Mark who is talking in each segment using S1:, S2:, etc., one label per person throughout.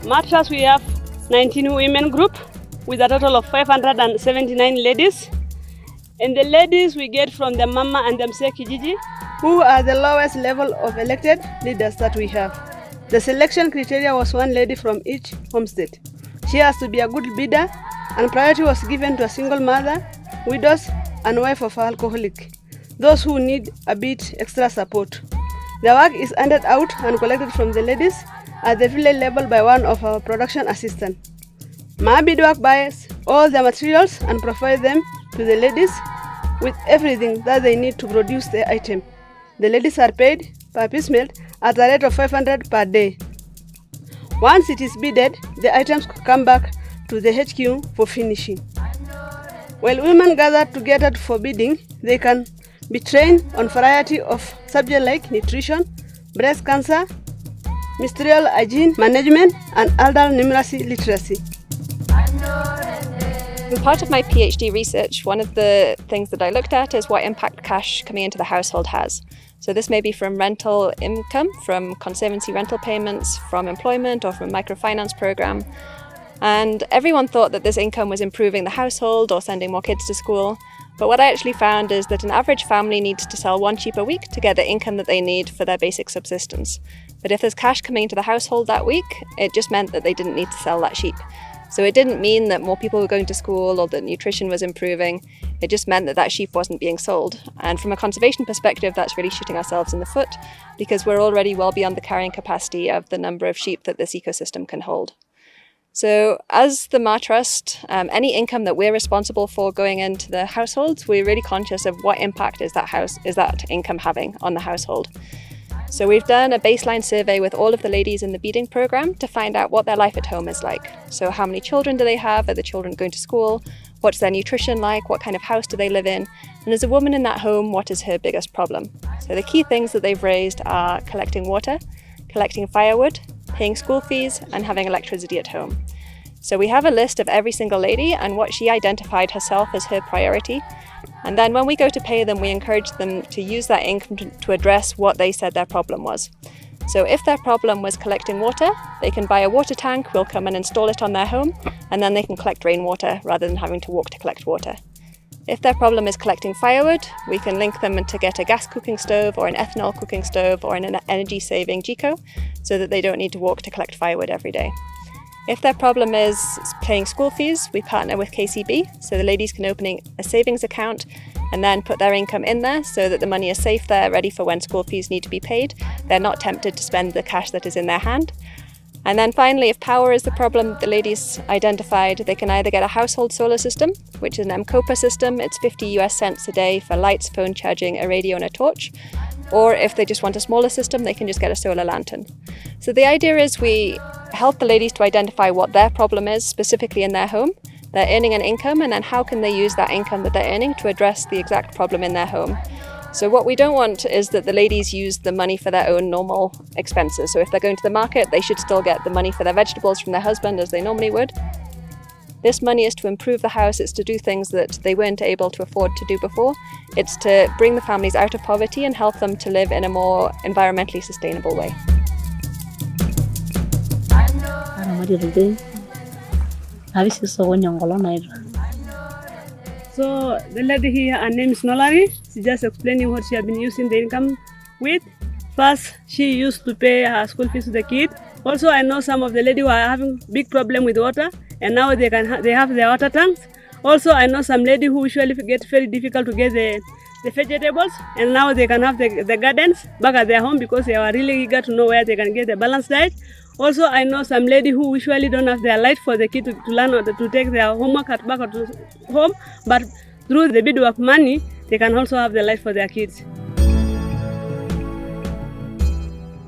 S1: Mattress, we have 19 women group with a total of 579 ladies. And the ladies we get from the Mama and the Msee Kijiji, who are the lowest level of elected leaders that we have. The selection criteria was one lady from each homestead. She has to be a good leader, and priority was given to a single mother, widows, and wife of an alcoholic, those who need a bit extra support. The work is handed out and collected from the ladies at the village level by one of our production assistants. My Beadwork buys all the materials and provides them to the ladies with everything that they need to produce the item. The ladies are paid per piece made at a rate of 500 per day. Once it is beaded, the items come back to the HQ for finishing. While women gather together for beading, they can be trained on variety of subjects like nutrition, breast cancer, menstrual hygiene management, and elder numeracy literacy.
S2: As part of my PhD research, one of the things that I looked at is what impact cash coming into the household has. So this may be from rental income, from conservancy rental payments, from employment, or from a microfinance program. And everyone thought that this income was improving the household or sending more kids to school. But what I actually found is that an average family needs to sell one sheep a week to get the income that they need for their basic subsistence. But if there's cash coming into the household that week, it just meant that they didn't need to sell that sheep. So it didn't mean that more people were going to school or that nutrition was improving. It just meant that that sheep wasn't being sold. And from a conservation perspective, that's really shooting ourselves in the foot because we're already well beyond the carrying capacity of the number of sheep that this ecosystem can hold. So as the Ma Trust, any income that we're responsible for going into the households, we're really conscious of what impact is that income having on the household. So we've done a baseline survey with all of the ladies in the beading program to find out what their life at home is like. So how many children do they have? Are the children going to school? What's their nutrition like? What kind of house do they live in? And as a woman in that home, what is her biggest problem? So the key things that they've raised are collecting water, collecting firewood, paying school fees, and having electricity at home. So we have a list of every single lady and what she identified herself as her priority. And then when we go to pay them, we encourage them to use that income to address what they said their problem was. So if their problem was collecting water, they can buy a water tank, we'll come and install it on their home, and then they can collect rainwater rather than having to walk to collect water. If their problem is collecting firewood, we can link them to get a gas cooking stove or an ethanol cooking stove or an energy-saving Gico so that they don't need to walk to collect firewood every day. If their problem is paying school fees, we partner with KCB, so the ladies can open a savings account and then put their income in there so that the money is safe there, ready for when school fees need to be paid. They're not tempted to spend the cash that is in their hand. And then finally, if power is the problem the ladies identified, they can either get a household solar system, which is an MCOPA system. It's 50 US cents a day for lights, phone charging, a radio and a torch. Or if they just want a smaller system, they can just get a solar lantern. So the idea is we help the ladies to identify what their problem is specifically in their home. They're earning an income, and then how can they use that income that they're earning to address the exact problem in their home. So what we don't want is that the ladies use the money for their own normal expenses. So if they're going to the market, they should still get the money for their vegetables from their husband as they normally would. This money is to improve the house, it's to do things that they weren't able to afford to do before. It's to bring the families out of poverty and help them to live in a more environmentally sustainable way.
S1: So the lady here, her name is Nolari. She's just explaining what she has been using the income with. First, she used to pay her school fees to the kid. Also, I know some of the ladies who are having big problem with water, and now they have their water tanks. Also, I know some ladies who usually get very difficult to get the vegetables, and now they can have the gardens back at their home because they are really eager to know where they can get the balanced diet. Also, I know some ladies who usually don't have their light for the kid to learn or to take their homework back to home, but through the Beadwork money, they can also have the light for their kids.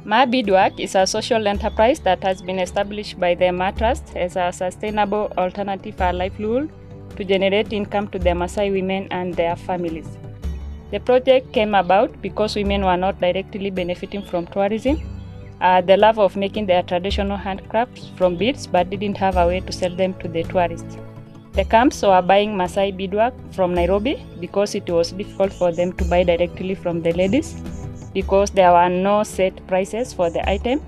S3: Ma Beadwork is a social enterprise that has been established by the Ma Trust as a sustainable alternative for livelihood to generate income to the Maasai women and their families. The project came about because women were not directly benefiting from tourism, the love of making their traditional handcrafts from beads, but didn't have a way to sell them to the tourists. The camps were buying Maasai beadwork from Nairobi because it was difficult for them to buy directly from the ladies, because there were no set prices for the item.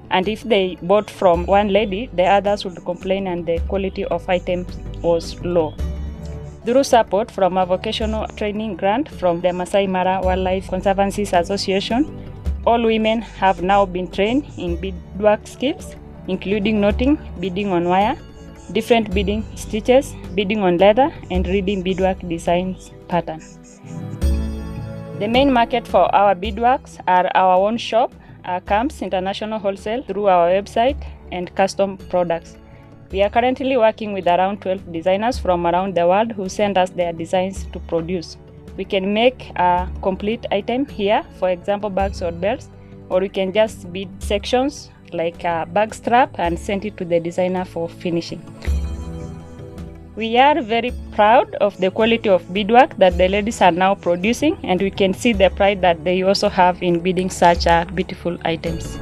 S3: And if they bought from one lady, the others would complain and the quality of items was low. Through support from a vocational training grant from the Masai Mara Wildlife Conservancies Association, all women have now been trained in beadwork skills, including knotting, beading on wire, different beading stitches, beading on leather, and reading beadwork designs pattern. The main market for our beadworks are our own shop, CAMPS International Wholesale, through our website, and custom products. We are currently working with around 12 designers from around the world who send us their designs to produce. We can make a complete item here, for example bags or belts, or we can just bead sections like a bag strap and send it to the designer for finishing. We are very proud of the quality of beadwork that the ladies are now producing, and we can see the pride that they also have in beading such beautiful items.